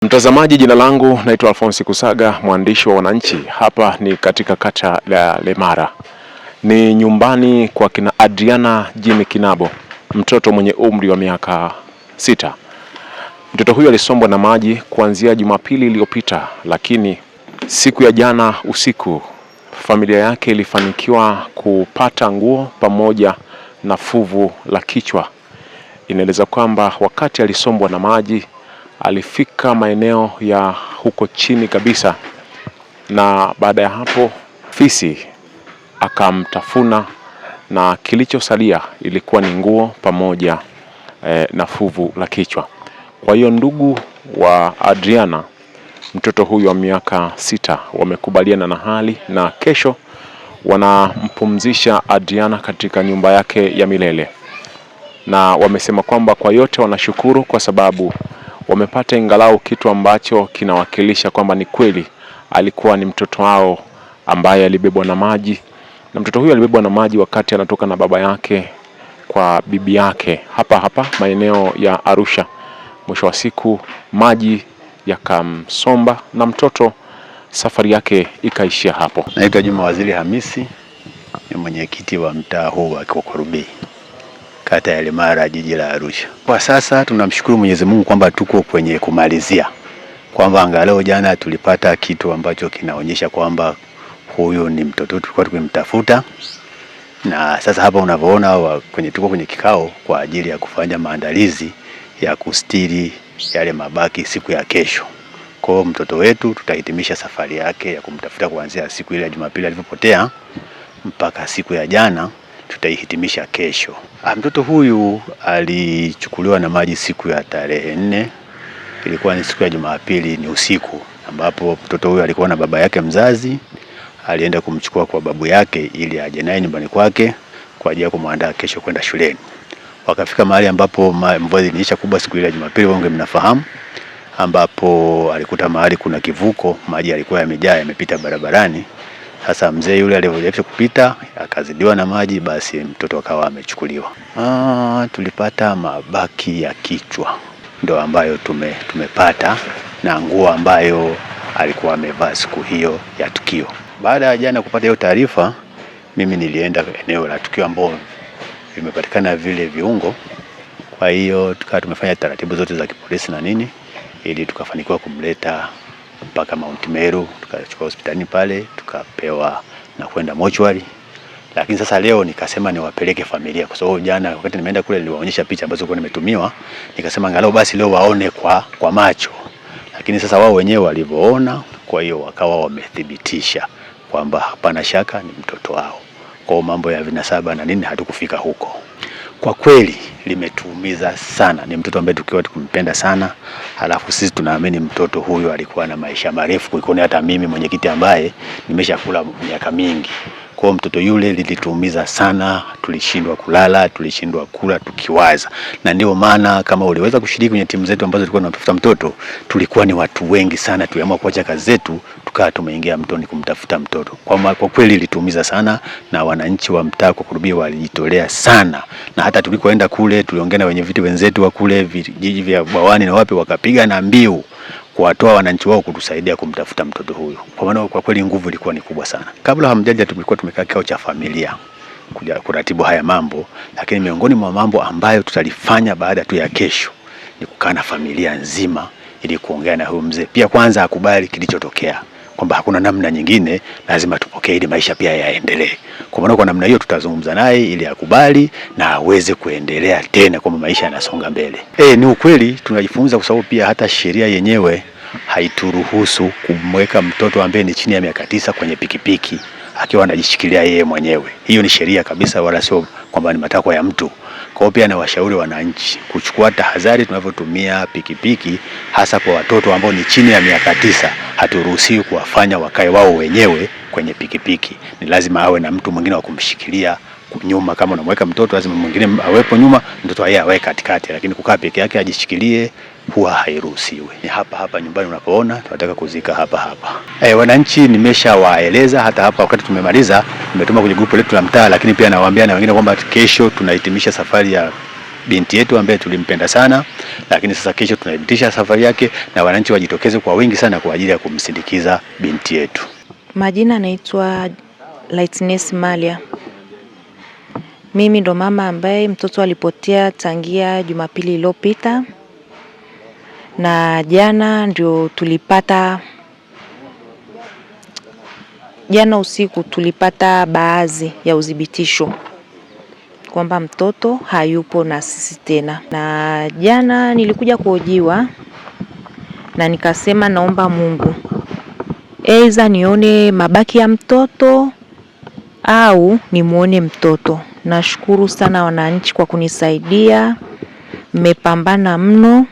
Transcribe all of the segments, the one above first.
Mtazamaji, jina langu naitwa Alphonse Kusaga, mwandishi wa Wananchi. Hapa ni katika kata la Lemara. Ni nyumbani kwa kina Adriana Jimmy Kinabo, mtoto mwenye umri wa miaka 6. Mtoto huyu alisombwa na maji kuanzia Jumapili iliyopita, lakini siku ya jana usiku familia yake ilifanikiwa kupata nguo pamoja na fuvu la kichwa. Inaeleza kwamba wakati alisombwa na maji alifika maeneo ya huko chini kabisa, na baada ya hapo fisi akamtafuna na kilichosalia ilikuwa ni nguo pamoja na fuvu la kichwa. Kwa hiyo ndugu wa Adriana, mtoto huyu wa miaka 6, wamekubaliana na hali na kesho wanampumzisha Adriana katika nyumba yake ya milele, na wamesema kwamba kwa yote wanashukuru kwa sababu wamepata ingalau kitu ambacho kinawakilisha kwamba ni kweli alikuwa ni mtoto wao ambaye alibebwa na maji. Na mtoto huyu alibebwa na maji wakati anatoka na baba yake kwa bibi yake hapa maeneo ya Arusha. Mwisho wa siku maji yakamsomba na mtoto safari yake ikaishia hapo. Naitwa Juma Waziri Hamisi, ni mwenyekiti wa mtaa huu wa Kokorubei, kata ya Lemara, jiji la Arusha. Kwa sasa tunamshukuru Mwenyezi Mungu kwamba tuko kwenye kumalizia, kwamba angalau jana tulipata kitu ambacho kinaonyesha kwamba huyu ni mtoto tulikuwa tukimtafuta, na sasa hapa unavyoona tuko kwenye kikao kwa ajili ya kufanya maandalizi ya kustiri yale mabaki siku ya kesho. Kwa hiyo mtoto wetu tutahitimisha safari yake ya kumtafuta kuanzia siku ile ya Jumapili alipopotea mpaka siku ya jana, tutaihitimisha kesho. Mtoto huyu alichukuliwa na maji siku ya tarehe 4, ilikuwa ni siku ya Jumapili, ni usiku, ambapo mtoto huyu alikuwa na baba yake mzazi. Alienda kumchukua kwa babu yake ili aje naye nyumbani kwake kwa ajili ya kumwandaa kesho kwenda shuleni. Wakafika mahali ambapo mvua ilinyesha kubwa siku ile ya Jumapili, wange mnafahamu, ambapo alikuta mahali kuna kivuko, maji yalikuwa yamejaa, yamepita barabarani. Sasa mzee yule aliyejaribu kupita akazidiwa na maji, basi mtoto akawa amechukuliwa. Tulipata mabaki ya kichwa ndio ambayo tumepata, na nguo ambayo alikuwa amevaa siku hiyo ya tukio. Baada ya jana kupata hiyo taarifa, mimi nilienda eneo la tukio ambapo vimepatikana vile viungo. Kwa hiyo tukawa tumefanya taratibu zote za kipolisi na nini, ili tukafanikiwa kumleta mpaka Mount Meru, tukachukua hospitalini pale, tukapewa na kwenda mochwari. Lakini sasa leo nikasema niwapeleke familia, kwa sababu jana wakati nimeenda kule niliwaonyesha picha ambazo kwa nimetumiwa, nikasema angalau basi leo waone kwa macho. Lakini sasa wao wenyewe walivyoona, kwa hiyo wakawa wamethibitisha kwamba hapana shaka ni mtoto wao. Kwa mambo ya vinasaba na nini hatukufika huko. Kwa kweli limetuumiza sana, ni mtoto ambaye tukiwa tukumpenda sana. Halafu sisi tunaamini mtoto huyu alikuwa na maisha marefu kuliko hata mimi mwenyekiti ambaye nimeshakula miaka mingi. Kwa mtoto yule lilituumiza sana, tulishindwa kulala, tulishindwa kula tukiwaza. Na ndio maana kama uliweza kushiriki kwenye timu zetu ambazo tulikuwa tunatafuta mtoto, tulikuwa ni watu wengi sana, tuliamua kuacha kazi zetu tukawa tumeingia mtoni kumtafuta mtoto. Kwa kweli lilituumiza sana, na wananchi wa mtaa Kokorubei walijitolea sana. Na hata tulikoenda kule tuliongea na wenye viti wenzetu wa kule vijiji vya Bwawani na wapi, wakapiga na mbiu kuwatoa wananchi wao kutusaidia kumtafuta mtoto huyu. Kwa maana kwa kweli nguvu ilikuwa ni kubwa sana. Kabla hamjaja tulikuwa tumekaa kikao cha familia kuja kuratibu haya mambo, lakini miongoni mwa mambo ambayo tutalifanya baada tu ya kesho ni kukaa na familia nzima ili kuongea na huyu mzee. Pia kwanza akubali kilichotokea, kwamba hakuna namna nyingine, lazima tupokee ili maisha pia yaendelee. Kwa maana kwa namna hiyo tutazungumza naye ili akubali na aweze kuendelea tena, kwamba maisha yanasonga mbele. Ni ukweli tunajifunza, kwa sababu pia hata sheria yenyewe haituruhusu kumweka mtoto ambaye ni chini ya miaka 9 kwenye pikipiki akiwa anajishikilia yeye mwenyewe. Hiyo ni sheria kabisa, wala sio kwamba ni matakwa ya mtu. Kwa hiyo pia na washauri wananchi kuchukua tahadhari tunavyotumia pikipiki, hasa kwa watoto ambao ni chini ya miaka 9. Haturuhusiwi kuwafanya wakae wao wenyewe kwenye pikipiki. Ni lazima awe na mtu mwingine wa kumshikilia nyuma. Kama unamweka mtoto, lazima mwingine awepo nyuma, mtoto yeye awe katikati, lakini kukaa peke yake ajishikilie huwa hairuhusiwi. Ni hapa nyumbani unapoona tunataka kuzika hapa. Wananchi nimeshawaeleza, hata hapa wakati tumemaliza nimetuma kwenye grupu letu la mtaa, lakini pia nawaambia na wengine kwamba kesho tunahitimisha safari ya binti yetu ambaye tulimpenda sana, lakini sasa kesho tunaibitisha safari yake, na wananchi wajitokeze kwa wingi sana kwa ajili ya kumsindikiza binti yetu. Majina naitwa Lightness Malia. Mimi ndo mama ambaye mtoto alipotea tangia Jumapili iliyopita, na jana ndio jana usiku tulipata baadhi ya udhibitisho kwamba mtoto hayupo na sisi tena. Na jana nilikuja kuhojiwa na nikasema naomba Mungu aidha nione mabaki ya mtoto au nimuone mtoto. Nashukuru sana wananchi kwa kunisaidia, mmepambana mno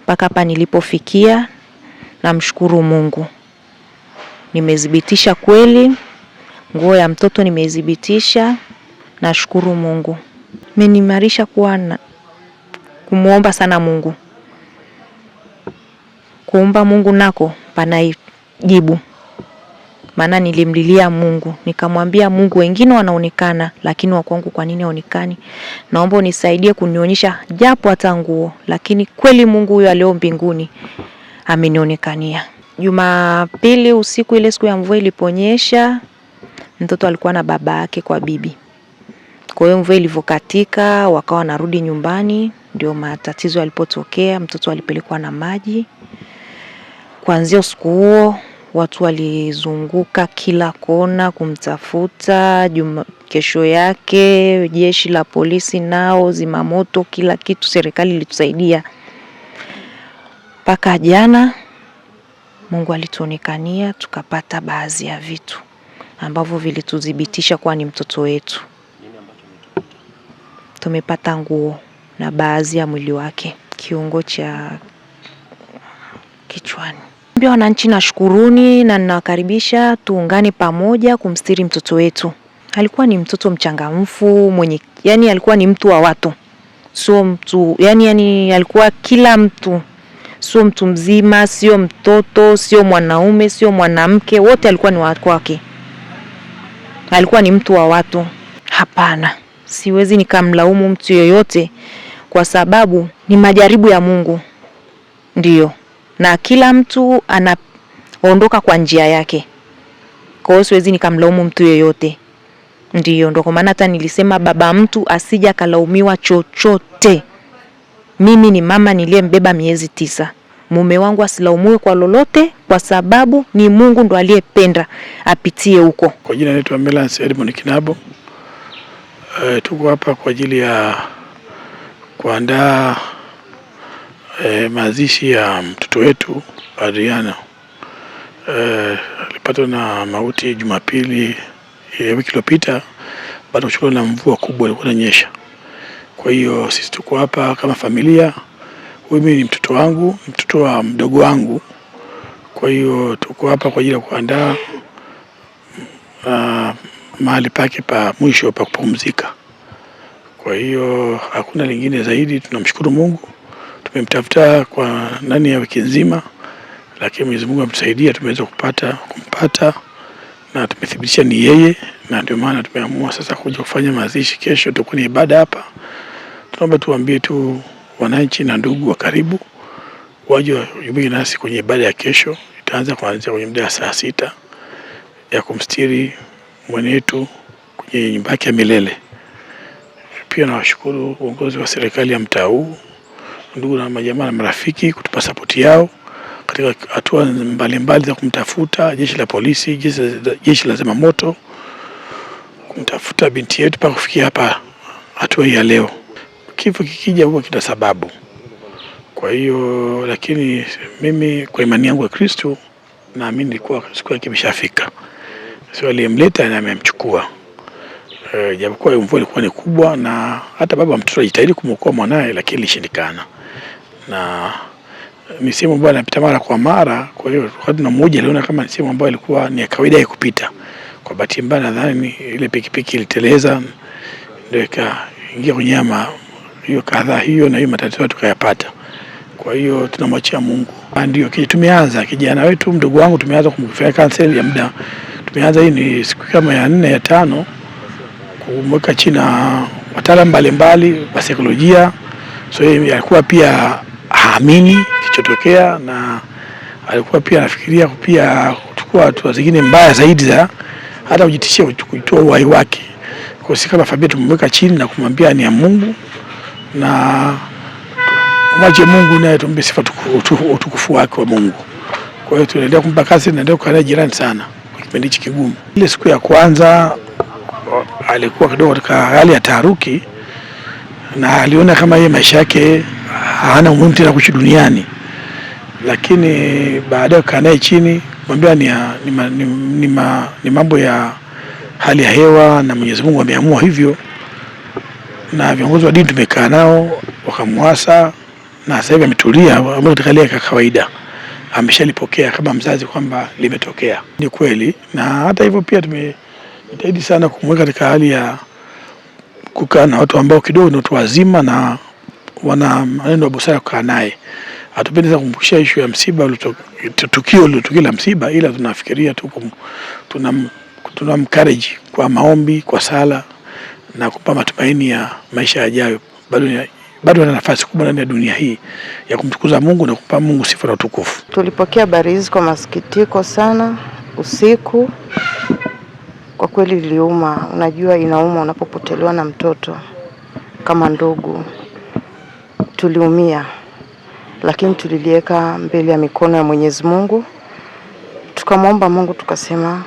mpaka hapa nilipofikia. Namshukuru Mungu. Nimedhibitisha kweli, nguo ya mtoto nimedhibitisha. Nashukuru Mungu. Imeniimarisha kumuomba sana Mungu. Kuomba Mungu nako panaijibu. Maana nilimlilia Mungu, nikamwambia Mungu, wengine wanaonekana lakini wa kwangu kwa nini haonekani? Naomba unisaidie kunionyesha japo hata nguo. Lakini kweli Mungu huyo alio mbinguni amenionekania. Jumapili usiku, ile siku ya mvua iliponyesha, mtoto alikuwa na baba yake kwa bibi. Kwa hiyo mvua ilivyokatika wakawa narudi nyumbani, ndio matatizo yalipotokea. Mtoto alipelekwa na maji. Kuanzia usiku huo watu walizunguka kila kona kumtafuta. Kesho yake jeshi la polisi nao, zimamoto, kila kitu serikali ilitusaidia. Paka jana Mungu alituonekania, tukapata baadhi ya vitu ambavyo vilitudhibitisha kuwa ni mtoto wetu. Tumepata nguo na baadhi ya mwili wake, kiungo cha kichwani. Mbona wananchi, nashukuruni na ninawakaribisha tuungane pamoja kumstiri mtoto wetu. Alikuwa ni mtoto mchangamfu, alikuwa ni mtu wa watu. Sio mtu, alikuwa kila mtu. Sio mtu mzima, sio mtoto, sio mwanaume, sio mwanamke, wote alikuwa ni watu wake. Alikuwa ni mtu wa watu. Hapana, siwezi nikamlaumu mtu yoyote kwa sababu ni majaribu ya Mungu. Ndiyo. Na kila mtu anaondoka kwa njia yake. Kwa hiyo siwezi nikamlaumu mtu yoyote. Ndiyo, ndio kwa maana hata nilisema baba mtu asija kalaumiwa chochote. Mimi ni mama niliyembeba miezi 9. Mume wangu asilaumiwe kwa lolote kwa sababu ni Mungu ndo aliyependa apitie huko. Kwa jina naitwa Melance Edmond Kinabo. Tuko hapa kwa ajili ya kuandaa mazishi ya mtoto wetu Adriana. Alipatwa na mauti Jumapili ya wiki iliyopita baada ya kuchukua na mvua kubwa ilikuwa inanyesha. Kwa hiyo sisi tuko hapa kama familia. Huyu mimi ni mtoto wangu, mtoto wa mdogo wangu. Kwa hiyo tuko hapa kwa ajili ya kuandaa mahali pake pa mwisho pa kupumzika. Kwa hiyo hakuna lingine zaidi, tunamshukuru Mungu. Tumemtafuta kwa ndani ya wiki nzima, lakini Mwenyezi Mungu ametusaidia, tumeweza kumpata na tumethibitisha ni yeye, na ndio maana tumeamua sasa kuja kufanya mazishi. Kesho tutakuwa ni ibada hapa. Tunaomba tuambie tu wananchi na ndugu wa karibu waje wajumuike nasi kwenye ibada ya kesho. Itaanza kuanzia kwenye muda wa saa 6 ya kumstiri mwenetu kwenye nyumba yake ya milele. Pia nawashukuru uongozi wa serikali ya mtaa huu, ndugu na majamaa na marafiki kutupa sapoti yao katika hatua mbalimbali za kumtafuta, jeshi la polisi, jeshi la zimamoto, kumtafuta binti yetu mpaka kufikia hapa hatua hii ya leo. Kifo kikija huwa kina sababu. Kwa hiyo lakini mimi kwa imani yangu ya Kristo naamini ilikuwa siku yake imeshafika. Sio aliyemleta na amemchukua. Japokuwa mvua ilikuwa ni kubwa na hata baba mtoto alijitahidi kumwokoa mwanae, lakini ilishindikana. Na ni sehemu ambayo anapita mara kwa mara, kwa hiyo wakati na mmoja aliona kama ni sehemu ambayo ilikuwa ni ya kawaida ya kupita. Kwa bahati mbaya nadhani ile pikipiki iliteleza ndio ikaingia kwenye nyama hiyo kadhaa hiyo, na hiyo matatizo tukayapata. Kwa hiyo tunamwachia Mungu. Ndio tumeanza kijana wetu mdogo wangu tumeanza kumfanyia cancel ya muda. Tumeanza hii ni siku kama ya 4 ya 5 kumweka chini wataalamu mbalimbali wa saikolojia. So yeye alikuwa pia haamini kilichotokea, na alikuwa pia anafikiria pia kuchukua hatua zingine mbaya zaidi za hata kujitishia kutoa uhai wake. Kwa sisi kama familia tumemweka chini na kumwambia ni ya Mungu, na mwache Mungu naye tumbe sifa utukufu wake wa Mungu. Kwa hiyo tunaendelea kumpa kazi, tunaendelea kukaa naye jirani sana kwa kipindi hiki kigumu. Ile siku ya kwanza alikuwa kidogo katika hali ya taharuki, na aliona kama yeye maisha yake hana umuhimu tena kuishi duniani, lakini baadaye kukaa naye chini kumwambia ni mambo ya hali ya hewa na Mwenyezi Mungu ameamua hivyo, na viongozi wa dini tumekaa nao wakamwasa, na sasa hivi ametulia, katika hali ya kawaida, ameshalipokea kama mzazi kwamba limetokea. Ni kweli, na hata hivyo pia tumejitahidi sana kumweka katika hali ya kukaa na watu ambao kidogo ni watu wazima na wana maneno ya busara kukaa naye. Hatupendi sana kumpushia issue ya msiba, tukio la msiba, ila tunafikiria tu tunamcourage kwa maombi, kwa sala na kupa matumaini ya maisha yajayo. Bado ana nafasi kubwa ndani ya dunia hii ya kumtukuza Mungu na kumpa Mungu sifa na utukufu. Tulipokea habari hizi kwa masikitiko sana usiku. Kwa kweli iliuma. Unajua inauma unapopotelewa na mtoto kama ndugu. Tuliumia, lakini tuliliweka mbele ya mikono ya Mwenyezi Mungu. Tukamwomba Mungu, tukasema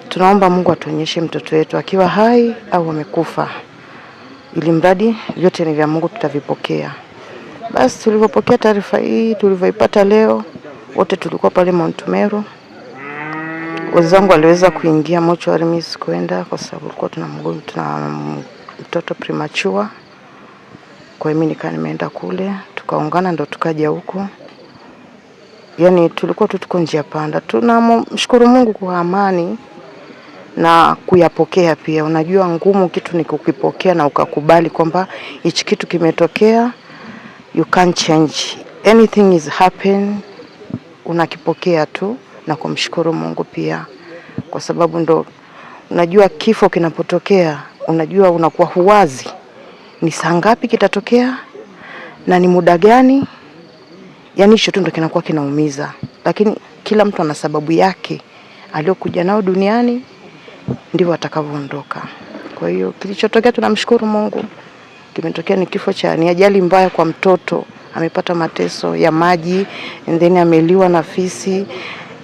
tunaomba Mungu atuonyeshe mtoto wetu akiwa hai au amekufa, ili mradi vyote ni vya Mungu, tutavipokea. Basi tulipopokea taarifa hii, tulivyoipata leo, wote tulikuwa pale Mount Meru. Wenzangu waliweza kuingia mochwari, mimi sikuenda kwa sababu tulikuwa tuna mtoto premature. Kwa hiyo mimi nimeenda kule, tukaungana ndo tukaja huko. Yaani tulikuwa tuko njia panda. Tunamshukuru Mungu kwa amani na kuyapokea pia. Unajua ngumu kitu ni kukipokea na ukakubali kwamba hichi kitu kimetokea, you can't change. Anything is happen, unakipokea tu na kumshukuru Mungu pia. Kwa sababu ndo unajua kifo kinapotokea, unajua unakuwa huwazi ni saa ngapi kitatokea na ni muda gani. Yaani hicho tu ndo kinakuwa kinaumiza, lakini kila mtu ana sababu yake aliyokuja nao duniani, ndivyo atakavyoondoka. Kwa hiyo kilichotokea tunamshukuru Mungu. Kimetokea ni kifo ni ajali mbaya kwa mtoto, amepata mateso ya maji, and then ameliwa na fisi,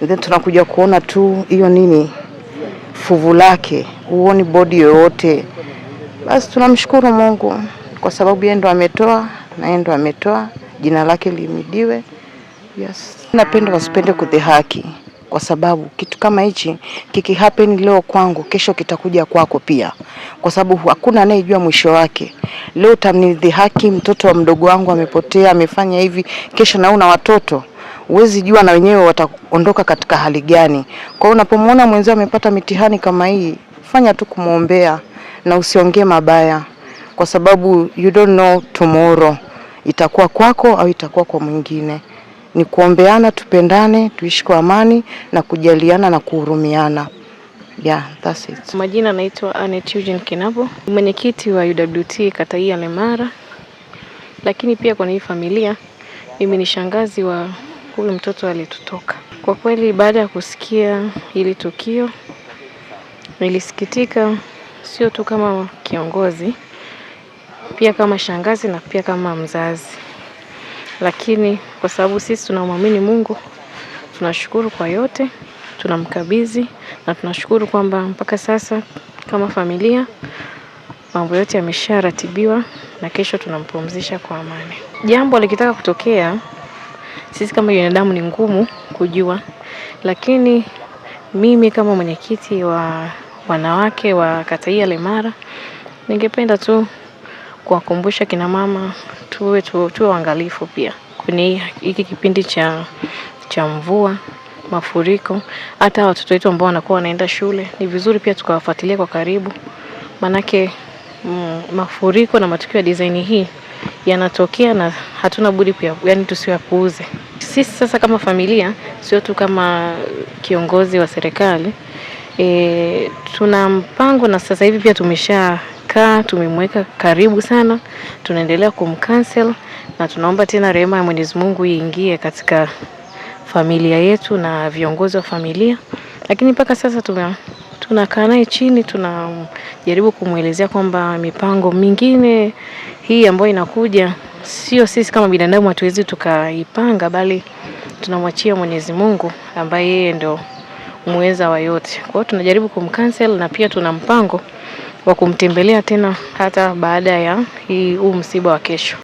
and then tunakuja kuona tu hiyo fuvu lake, huoni body yoyote. Basi tunamshukuru Mungu kwa sababu yeye ndo ametoa na yeye ndo ametoa, jina lake limidiwe. Yes. Napenda wasipende kudhihaki, kwa sababu kitu kama hichi happen leo kwangu, kesho kitakuja kwako pia, kwa sababu hakuna anayejua mwisho wake. Leo utamnidhihaki mtoto wa mdogo wangu amepotea, amefanya hivi, kesho na una watoto, huwezi jua na wenyewe wataondoka katika hali gani. Kwa hiyo unapomwona mwenzao amepata mitihani kama hii, fanya tu kumuombea na usiongee mabaya, kwa sababu you don't know tomorrow itakuwa kwako au itakuwa kwa mwingine. Ni kuombeana, tupendane, tuishi kwa amani na kujaliana na kuhurumiana. Yeah, that's it. Majina naitwa Annette Eugene Kinabo, mwenyekiti wa UWT kata hii ya Lemara. Lakini pia kwa hii familia mimi ni shangazi wa huyu mtoto alitutoka. Kwa kweli baada ya kusikia hili tukio nilisikitika, sio tu kama kiongozi, pia kama shangazi na pia kama mzazi. Lakini kwa sababu sisi tunamwamini Mungu, tunashukuru kwa yote, tunamkabidhi na tunashukuru kwamba mpaka sasa kama familia mambo yote yamesharatibiwa na kesho tunampumzisha kwa amani. Jambo likitaka kutokea, sisi kama binadamu ni ngumu kujua, lakini mimi kama mwenyekiti wa wanawake wa kata hii ya Lemara, ningependa tu kuwakumbusha kina mama tuwe waangalifu pia kwenye hiki kipindi cha mvua, mafuriko. Hata watoto wetu ambao wanakuwa wanaenda shule, ni vizuri pia tukawafuatilia kwa karibu, manake mafuriko na matukio ya design hii yanatokea na hatuna budi pia, yani tusiwapuuze. Sisi sasa kama familia, sio tu kama kiongozi wa serikali, tuna mpango na sasa hivi pia tumekaa, tumemweka karibu sana, tunaendelea kumcancel na tunaomba tena rehema ya Mwenyezi Mungu iingie katika familia yetu na viongozi wa familia. Lakini mpaka sasa tunakaa naye chini, tunajaribu kumuelezea kwamba mipango mingine hii ambayo inakuja sio sisi kama binadamu hatuwezi tukaipanga, bali tunamwachia Mwenyezi Mungu ambaye yeye ndio muweza wa yote. Kwa hiyo tunajaribu kumcancel na pia tuna mpango wa kumtembelea tena hata baada ya huu msiba wa kesho.